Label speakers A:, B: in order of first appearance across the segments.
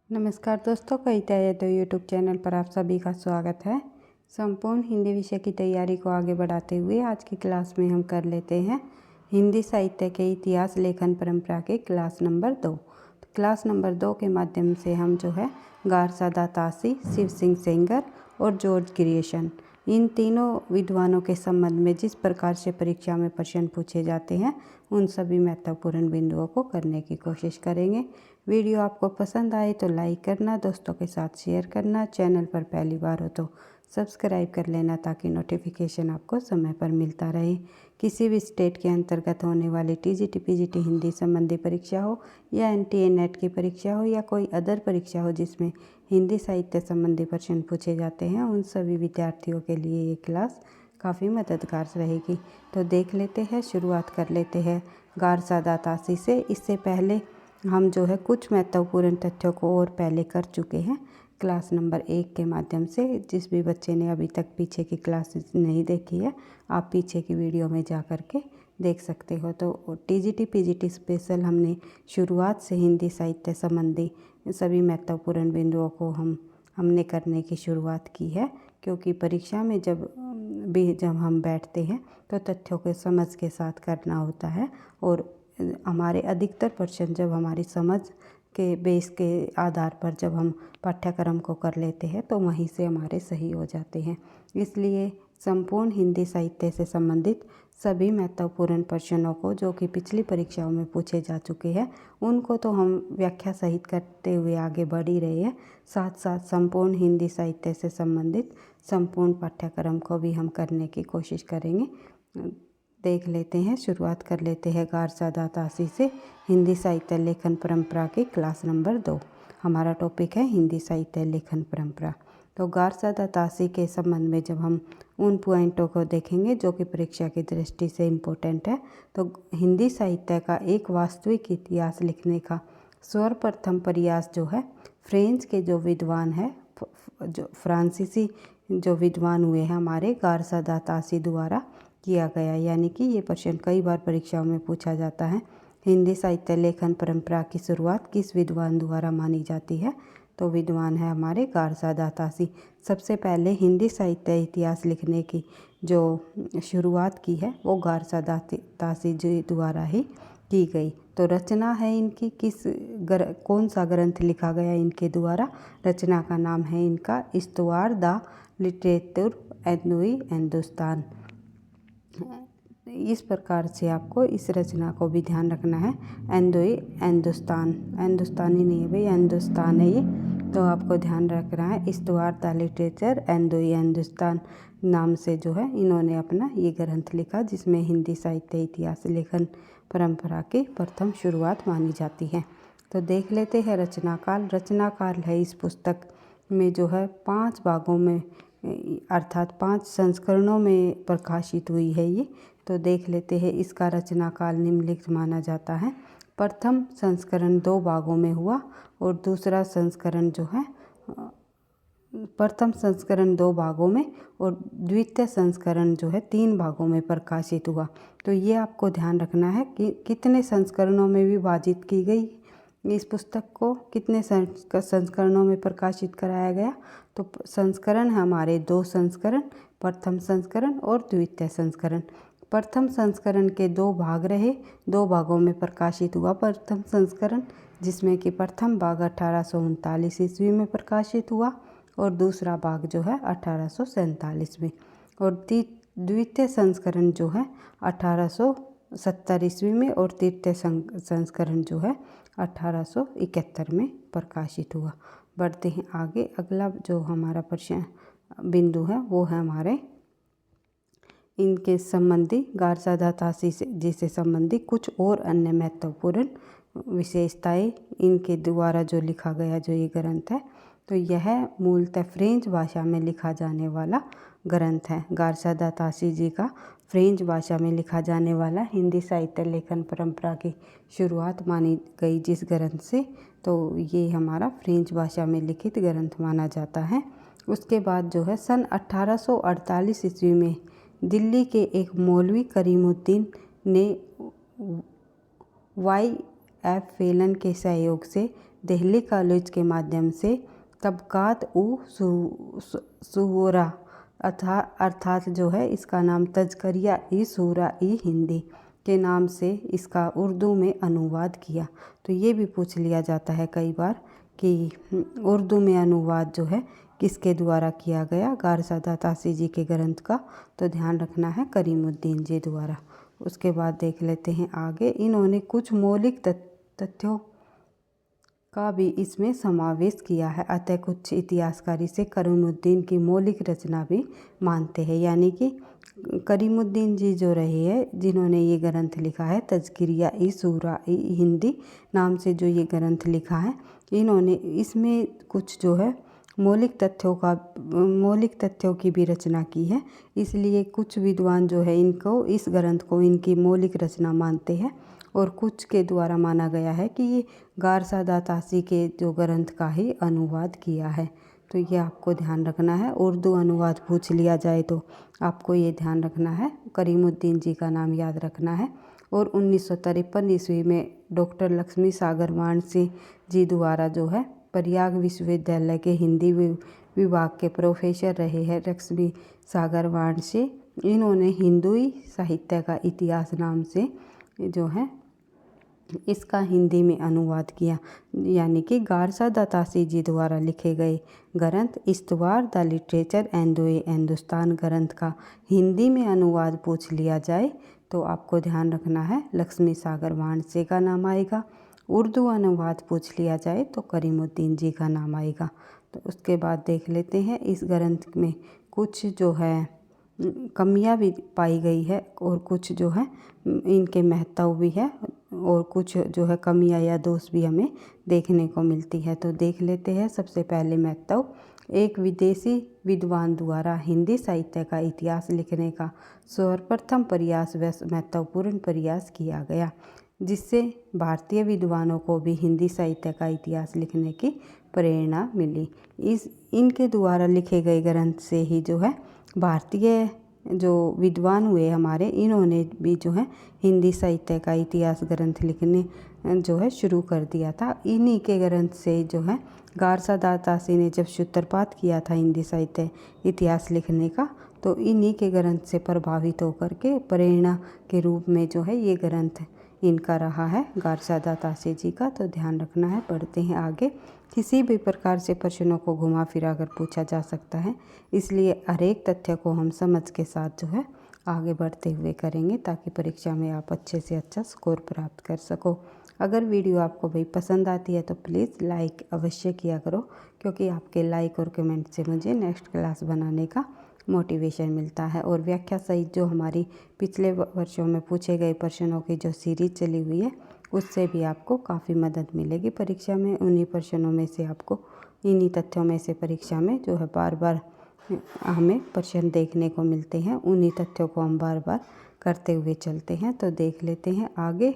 A: नमस्कार दोस्तों, कविता Yadav YouTube channel पर आप सभी का स्वागत है। संपूर्ण हिंदी विषय की तैयारी को आगे बढ़ाते हुए आज की क्लास में हम कर लेते हैं हिंदी साहित्य के इतिहास लेखन परंपरा के क्लास नंबर 2। क्लास नंबर 2 के माध्यम से हम जो है गारसादा तासी, शिव सिंह सेंगर और जॉर्ज ग्रियर्सन, इन तीनों विद्वानों के संबंध में जिस प्रकार से परीक्षा में प्रश्न पूछे जाते हैं उन सभी महत्वपूर्ण बिंदुओं को करने की कोशिश करेंगे। वीडियो आपको पसंद आए तो लाइक करना, दोस्तों के साथ शेयर करना, चैनल पर पहली बार हो तो सब्सक्राइब कर लेना ताकि नोटिफिकेशन आपको समय पर मिलता रहे। किसी भी स्टेट के अंतर्गत होने वाली टीजीटी पीजीटी हिंदी संबंधी परीक्षा हो या एनटीए नेट की परीक्षा हो या कोई अदर परीक्षा हो जिसमें हिंदी साहित्य संबंधी प्रश्न पूछे जाते हैं, उन सभी विद्यार्थियों के लिए ये क्लास काफ़ी मददगार रहेगी। तो देख लेते हैं, शुरुआत कर लेते हैं गारसादा तासी से। इससे पहले हम जो है कुछ महत्वपूर्ण तथ्यों को और पहले कर चुके हैं क्लास नंबर 1 के माध्यम से। जिस भी बच्चे ने अभी तक पीछे की क्लासेस नहीं देखी है, आप पीछे की वीडियो में जा कर के देख सकते हो। तो टीजीटी पीजीटी स्पेशल हमने शुरुआत से हिंदी साहित्य संबंधी सभी महत्वपूर्ण बिंदुओं को हमने करने की शुरुआत की है, क्योंकि परीक्षा में जब हम बैठते हैं तो तथ्यों के समझ के साथ करना होता है और हमारे अधिकतर प्रश्न जब हमारी समझ के बेस के आधार पर जब हम पाठ्यक्रम को कर लेते हैं तो वहीं से हमारे सही हो जाते हैं। इसलिए संपूर्ण हिंदी साहित्य से संबंधित सभी महत्वपूर्ण प्रश्नों को जो कि पिछली परीक्षाओं में पूछे जा चुके हैं उनको तो हम व्याख्या सहित करते हुए आगे बढ़ ही रहे हैं। साथ साथ संपूर्ण हिंदी साहित्य से संबंधित संपूर्ण पाठ्यक्रम को भी हम करने की कोशिश करेंगे। देख लेते हैं, शुरुआत कर लेते हैं गारसादा तासी से हिंदी साहित्य लेखन परंपरा की क्लास नंबर 2। हमारा टॉपिक है हिंदी साहित्य लेखन परंपरा। तो गारसादा तासी के संबंध में जब हम उन पॉइंटों को देखेंगे जो कि परीक्षा की दृष्टि से इम्पोर्टेंट है, तो हिंदी साहित्य का एक वास्तविक इतिहास लिखने का सर्वप्रथम प्रयास जो है फ्रेंच के जो विद्वान है, जो फ्रांसीसी जो विद्वान हुए हैं हमारे गारसादा तासी द्वारा किया गया। यानी कि ये प्रश्न कई बार परीक्षाओं में पूछा जाता है, हिंदी साहित्य लेखन परंपरा की शुरुआत किस विद्वान द्वारा मानी जाती है? तो विद्वान है हमारे गारसादा तासी। सबसे पहले हिंदी साहित्य इतिहास लिखने की जो शुरुआत की है वो गारसादा तासी जी द्वारा ही की गई। तो रचना है इनकी कौन सा ग्रंथ लिखा गया इनके द्वारा? रचना का नाम है इनका इस्तवार द लिटरेचर एंडोई हिंदुस्तान। इस प्रकार से आपको इस रचना को भी ध्यान रखना है। एंदोई हिंदुस्तान, हिंदुस्तानी नहीं है भाई, हिंदुस्तान है ये, तो आपको ध्यान रखना है। इस्तवार द लिटरेचर एंदोई हिंदुस्तान नाम से जो है इन्होंने अपना ये ग्रंथ लिखा, जिसमें हिंदी साहित्य इतिहास लेखन परंपरा की प्रथम शुरुआत मानी जाती है। तो देख लेते हैं रचनाकाल। रचनाकाल है इस पुस्तक में जो है 5 भागों में अर्थात 5 संस्करणों में प्रकाशित हुई है ये। तो देख लेते हैं, इसका रचनाकाल निम्नलिखित माना जाता है। प्रथम संस्करण 2 भागों में हुआ और दूसरा संस्करण जो है प्रथम संस्करण 2 भागों में और द्वितीय संस्करण जो है 3 भागों में प्रकाशित हुआ। तो ये आपको ध्यान रखना है कि कितने संस्करणों में विभाजित की गई इस पुस्तक को, कितने संस्करणों में प्रकाशित कराया गया। तो संस्करण है हमारे 2 संस्करण, प्रथम संस्करण और द्वितीय संस्करण। प्रथम संस्करण के 2 भाग रहे, 2 भागों में प्रकाशित हुआ प्रथम संस्करण, जिसमें कि प्रथम भाग 1839 ईस्वी में प्रकाशित हुआ और दूसरा भाग जो है 1847 में, और द्वितीय संस्करण जो है 1870 ईस्वी में और तृतीय संस्करण जो है 1871 में प्रकाशित हुआ। बढ़ते हैं आगे। अगला जो हमारा प्रश्न बिंदु है वो है हमारे इनके संबंधी गारसादा तासी जी से संबंधी कुछ और अन्य महत्वपूर्ण विशेषताएं इनके द्वारा जो लिखा गया जो ये ग्रंथ है। तो यह मूलतः फ्रेंच भाषा में लिखा जाने वाला ग्रंथ है। गारसादा तासी जी का फ्रेंच भाषा में लिखा जाने वाला हिंदी साहित्य लेखन परंपरा की शुरुआत मानी गई जिस ग्रंथ से, तो ये हमारा फ्रेंच भाषा में लिखित ग्रंथ माना जाता है। उसके बाद जो है सन 1848 ईस्वी में दिल्ली के एक मौलवी करीमुद्दीन ने वाई एफ फेलन के सहयोग से दिल्ली कॉलेज के माध्यम से तबकात उ सूरा अर्थात जो है इसका नाम तज़किया ई सूरा ई हिंदी के नाम से इसका उर्दू में अनुवाद किया। तो ये भी पूछ लिया जाता है कई बार कि उर्दू में अनुवाद जो है किसके द्वारा किया गया, गारसादा तासी जी के ग्रंथ का। तो ध्यान रखना है करीमुद्दीन जी द्वारा। उसके बाद देख लेते हैं आगे, इन्होंने कुछ मौलिक तथ्यों का भी इसमें समावेश किया है, अतः कुछ इतिहासकार इसे करीमुद्दीन की मौलिक रचना भी मानते हैं। यानी कि करीमुद्दीन जी जो रहे हैं जिन्होंने ये ग्रंथ लिखा है तज़किया ई सूरा ई हिंदी नाम से जो ये ग्रंथ लिखा है, इन्होंने इसमें कुछ जो है मौलिक तथ्यों की भी रचना की है। इसलिए कुछ विद्वान जो है इनको इस ग्रंथ को इनकी मौलिक रचना मानते हैं और कुछ के द्वारा माना गया है कि ये गारसादा तासी के जो ग्रंथ का ही अनुवाद किया है। तो ये आपको ध्यान रखना है। उर्दू अनुवाद पूछ लिया जाए तो आपको ये ध्यान रखना है, करीमुद्दीन जी का नाम याद रखना है। और 1953 ईस्वी में डॉक्टर लक्ष्मी सागर वाणसी जी द्वारा जो है प्रयाग विश्वविद्यालय के हिंदी विभाग के प्रोफेसर रहे हैं लक्ष्मी सागर वाणसी। इन्होंने हिंदुई साहित्य का इतिहास नाम से जो है इसका हिंदी में अनुवाद किया। यानी कि गारसादा तासी जी द्वारा लिखे गए ग्रंथ इस्तवार द लिटरेचर एंड हिंदुस्तान ग्रंथ का हिंदी में अनुवाद पूछ लिया जाए तो आपको ध्यान रखना है लक्ष्मी सागर वाणसी का नाम आएगा। उर्दू अनुवाद पूछ लिया जाए तो करीमुद्दीन जी का नाम आएगा। तो उसके बाद देख लेते हैं इस ग्रंथ में कुछ जो है कमियां भी पाई गई है और कुछ जो है इनके महत्व भी है और कुछ जो है कमियां या दोष भी हमें देखने को मिलती है। तो देख लेते हैं सबसे पहले महत्व। एक विदेशी विद्वान द्वारा हिंदी साहित्य का इतिहास लिखने का सर्वप्रथम प्रयास व महत्वपूर्ण प्रयास किया गया, जिससे भारतीय विद्वानों को भी हिंदी साहित्य का इतिहास लिखने की प्रेरणा मिली। इनके द्वारा लिखे गए ग्रंथ से ही जो है भारतीय जो विद्वान हुए हमारे, इन्होंने भी जो है हिंदी साहित्य का इतिहास ग्रंथ लिखने जो है शुरू कर दिया था। इन्हीं के ग्रंथ से जो है गारसादा तासी ने जब सूत्रपात किया था हिंदी साहित्य इतिहास लिखने का, तो इन्हीं के ग्रंथ से प्रभावित होकर के प्रेरणा के रूप में जो है ये ग्रंथ इनका रहा है गारसादा तासी जी का। तो ध्यान रखना है। बढ़ते हैं आगे। किसी भी प्रकार से प्रश्नों को घुमा फिरा कर पूछा जा सकता है, इसलिए हर एक तथ्य को हम समझ के साथ जो है आगे बढ़ते हुए करेंगे ताकि परीक्षा में आप अच्छे से अच्छा स्कोर प्राप्त कर सको। अगर वीडियो आपको भाई पसंद आती है तो प्लीज़ लाइक अवश्य किया करो, क्योंकि आपके लाइक और कमेंट से मुझे नेक्स्ट क्लास बनाने का मोटिवेशन मिलता है। और व्याख्या सहित जो हमारी पिछले वर्षों में पूछे गए प्रश्नों की जो सीरीज चली हुई है उससे भी आपको काफ़ी मदद मिलेगी परीक्षा में। उन्हीं प्रश्नों में से आपको इन्हीं तथ्यों में से परीक्षा में जो है बार बार हमें प्रश्न देखने को मिलते हैं, उन्हीं तथ्यों को हम बार बार करते हुए चलते हैं। तो देख लेते हैं आगे।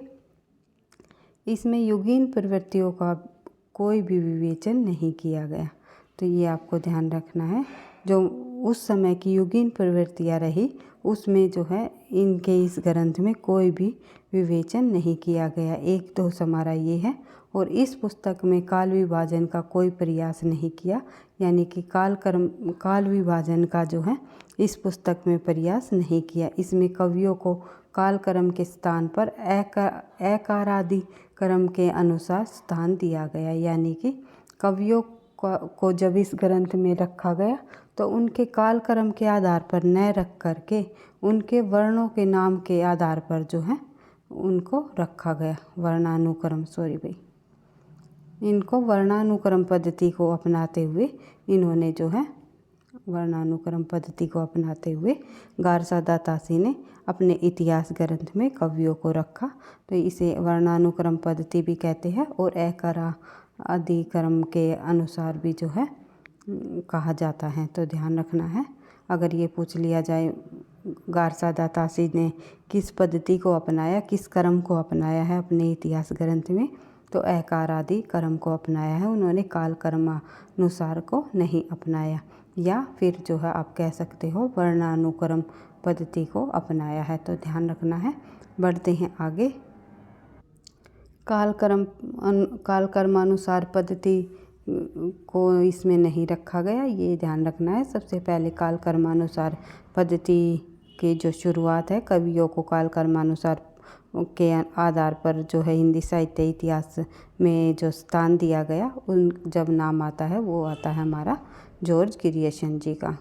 A: इसमें युगीन प्रवृत्तियों का कोई भी विवेचन नहीं किया गया। तो ये आपको ध्यान रखना है। जो उस समय की युगीन प्रवृत्तियाँ रही उसमें जो है इनके इस ग्रंथ में कोई भी विवेचन नहीं किया गया। एक दोष हमारा ये है। और इस पुस्तक में काल विभाजन का कोई प्रयास नहीं किया, यानी कि काल विभाजन का जो है इस पुस्तक में प्रयास नहीं किया। इसमें कवियों को काल क्रम के स्थान पर एकारादि क्रम के अनुसार स्थान दिया गया, यानी कि कवियों को जब इस ग्रंथ में रखा गया तो उनके काल क्रम के आधार पर न रख करके उनके वर्णों के नाम के आधार पर जो है उनको रखा गया। इनको वर्णानुक्रम पद्धति को अपनाते हुए इन्होंने जो है वर्णानुक्रम पद्धति को अपनाते हुए गारसादा तासी ने अपने इतिहास ग्रंथ में कवियों को रखा। तो इसे वर्णानुक्रम पद्धति भी कहते हैं और आदि क्रम के अनुसार भी जो है कहा जाता है। तो ध्यान रखना है। अगर ये पूछ लिया जाए गारसादा तासी ने किस पद्धति को अपनाया, किस क्रम को अपनाया है अपने इतिहास ग्रंथ में, तो एकार आदि क्रम को अपनाया है, उन्होंने काल क्रमानुसार को नहीं अपनाया। या फिर जो है आप कह सकते हो वर्णानुक्रम पद्धति को अपनाया है। तो ध्यान रखना है। बढ़ते हैं आगे। काल कर्मानुसार पद्धति को इसमें नहीं रखा गया, ये ध्यान रखना है। सबसे पहले काल कर्मानुसार पद्धति की जो शुरुआत है, कवियों को काल कर्मानुसार के आधार पर जो है हिंदी साहित्य इतिहास में जो स्थान दिया गया, उन जब नाम आता है वो आता है हमारा जॉर्ज ग्रियर्सन जी का।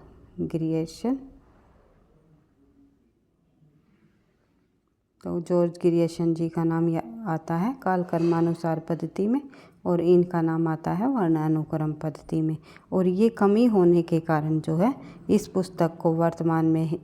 A: तो जॉर्ज ग्रियर्सन जी का नाम आता है काल कर्मानुसार पद्धति में, और इनका नाम आता है वर्णानुक्रम पद्धति में। और ये कमी होने के कारण जो है इस पुस्तक को वर्तमान में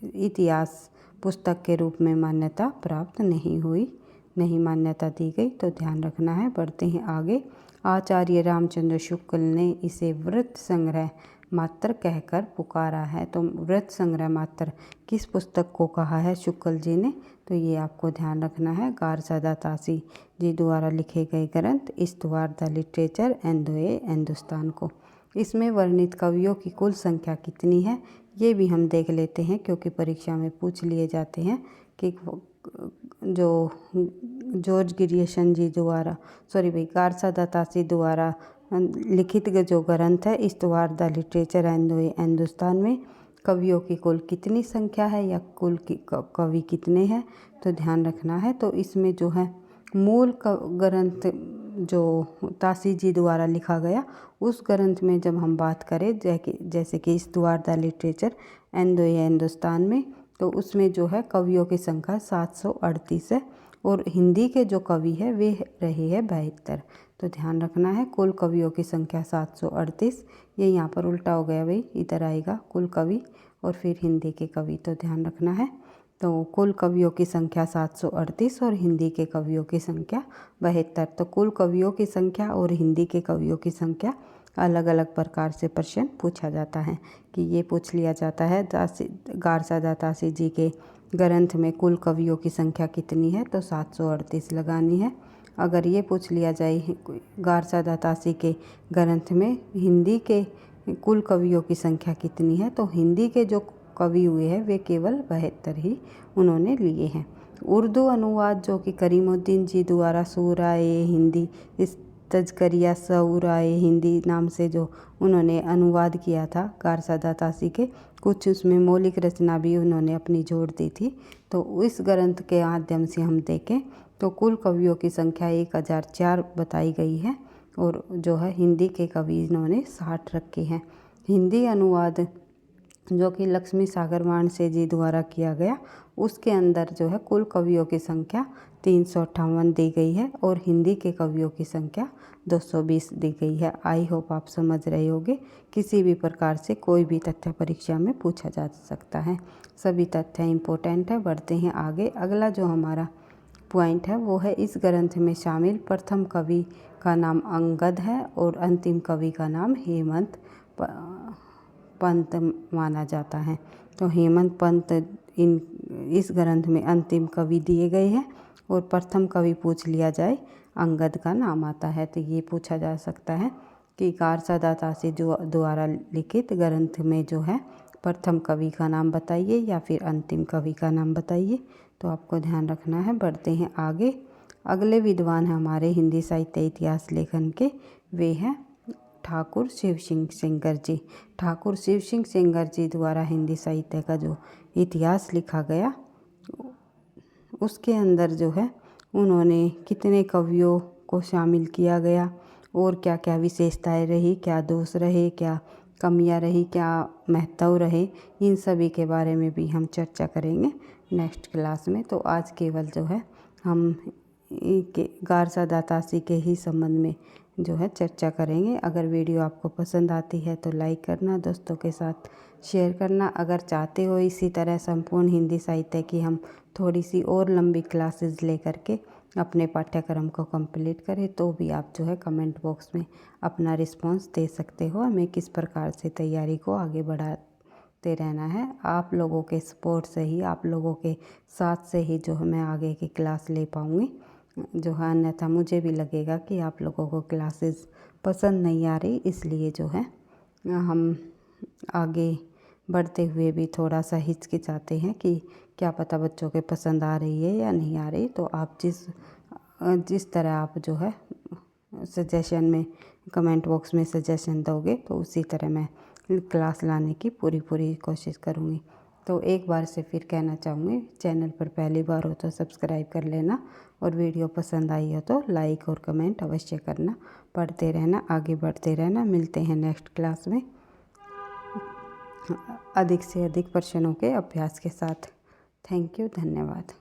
A: इतिहास पुस्तक के रूप में मान्यता प्राप्त नहीं मान्यता दी गई, तो ध्यान रखना है। बढ़ते हैं आगे। आचार्य रामचंद्र शुक्ल ने इसे वृत्त संग्रह मात्र कहकर पुकारा है। तो वृत्त संग्रह मात्र किस पुस्तक को कहा है शुक्ल जी ने, तो ये आपको ध्यान रखना है। गारसा दातासी जी द्वारा लिखे गए ग्रंथ इस्तवार द लिटरेचर एंड हिंदुस्तान को। इसमें वर्णित कवियों की कुल संख्या कितनी है, ये भी हम देख लेते हैं, क्योंकि परीक्षा में पूछ लिए जाते हैं कि जो जॉर्ज ग्रियर्सन जी द्वारा गारसा दातासी द्वारा लिखित जो ग्रंथ है इस्तवार द लिटरेचर एंड हिंदुस्तान में कवियों की कुल कितनी संख्या है या कुल कवि कितने हैं, तो ध्यान रखना है। तो इसमें जो है मूल ग्रंथ जो तासी जी द्वारा लिखा गया, उस ग्रंथ में जब हम बात करें जैसे कि इस्तवार द लिटरेचर एंड हिंदुस्तान में, तो उसमें जो है कवियों की संख्या 738 है, और हिंदी के जो कवि है वे रहे हैं 72। तो ध्यान रखना है, कुल कवियों की संख्या 738। ये यहाँ पर उल्टा हो गया भाई, इधर आएगा कुल कवि और फिर हिंदी के कवि, तो ध्यान रखना है। तो कुल कवियों की संख्या 738 और हिंदी के कवियों की संख्या 72। तो कुल कवियों की संख्या और हिंदी के कवियों की संख्या अलग अलग प्रकार से प्रश्न पूछा जाता है, कि ये पूछ लिया जाता है गारसा दातासी जी के ग्रंथ में कुल कवियों की संख्या कितनी है, तो 738 लगानी है। अगर ये पूछ लिया जाए गारसा दातासी के ग्रंथ में हिंदी के कुल कवियों की संख्या कितनी है, तो हिंदी के जो कवि हुए हैं वे केवल 72 ही उन्होंने लिए हैं। उर्दू अनुवाद जो कि करीमुद्दीन जी द्वारा सूरा-ए हिंदी इस तज़किया सूरा-ए हिंदी नाम से जो उन्होंने अनुवाद किया था गारसा दातासी के, कुछ उसमें मौलिक रचना भी उन्होंने अपनी जोड़ दी थी। तो इस ग्रंथ के माध्यम से हम देखें तो कुल कवियों की संख्या 1004 बताई गई है, और जो है हिंदी के कवि इन्होंने 60 रखे हैं। हिंदी अनुवाद जो कि लक्ष्मी सागर वाणसे जी द्वारा किया गया, उसके अंदर जो है कुल कवियों की संख्या 358 दी गई है, और हिंदी के कवियों की संख्या 220 दी गई है। आई होप आप समझ रहे होंगे, किसी भी प्रकार से कोई भी तथ्य परीक्षा में पूछा जा सकता है, सभी तथ्य इम्पोर्टेंट है। बढ़ते हैं आगे। अगला जो हमारा पॉइंट है वो है इस ग्रंथ में शामिल प्रथम कवि का नाम अंगद है और अंतिम कवि का नाम हेमंत पंत माना जाता है। तो हेमंत पंत इस ग्रंथ में अंतिम कवि दिए गए हैं, और प्रथम कवि पूछ लिया जाए अंगद का नाम आता है। तो ये पूछा जा सकता है कि गारसा दातासी द्वारा लिखित ग्रंथ में जो है प्रथम कवि का नाम बताइए या फिर अंतिम कवि का नाम बताइए, तो आपको ध्यान रखना है। बढ़ते हैं आगे। अगले विद्वान हैं हमारे हिंदी साहित्य इतिहास लेखन के, वे हैं ठाकुर शिव सिंह सेंगर जी। ठाकुर शिव सिंह सेंगर जी द्वारा हिंदी साहित्य का जो इतिहास लिखा गया, उसके अंदर जो है उन्होंने कितने कवियों को शामिल किया गया और क्या क्या विशेषताएं रही, क्या दोष रहे, क्या कमियां रही, क्या महत्व रहे, इन सभी के बारे में भी हम चर्चा करेंगे नेक्स्ट क्लास में। तो आज केवल जो है हम गारसा दातासी के ही संबंध में जो है चर्चा करेंगे। अगर वीडियो आपको पसंद आती है तो लाइक करना, दोस्तों के साथ शेयर करना। अगर चाहते हो इसी तरह संपूर्ण हिंदी साहित्य की हम थोड़ी सी और लंबी क्लासेस लेकर के अपने पाठ्यक्रम को कंप्लीट करें, तो भी आप जो है कमेंट बॉक्स में अपना रिस्पांस दे सकते हो। हमें किस प्रकार से तैयारी को आगे बढ़ाते रहना है, आप लोगों के सपोर्ट से ही, आप लोगों के साथ से ही जो है मैं आगे की क्लास ले पाऊँगी। जो है अन्यथा मुझे भी लगेगा कि आप लोगों को क्लासेस पसंद नहीं आ रही, इसलिए जो है हम आगे बढ़ते हुए भी थोड़ा सा हिचकिचाते हैं कि क्या पता बच्चों के पसंद आ रही है या नहीं आ रही। तो आप जिस जिस तरह आप जो है सजेशन में कमेंट बॉक्स में सजेशन दोगे तो उसी तरह मैं क्लास लाने की पूरी कोशिश करूँगी। तो एक बार से फिर कहना चाहूँगी, चैनल पर पहली बार हो तो सब्सक्राइब कर लेना और वीडियो पसंद आई हो तो लाइक और कमेंट अवश्य करना। पढ़ते रहना, आगे बढ़ते रहना। मिलते हैं नेक्स्ट क्लास में अधिक से अधिक प्रश्नों के अभ्यास के साथ। थैंक यू, धन्यवाद।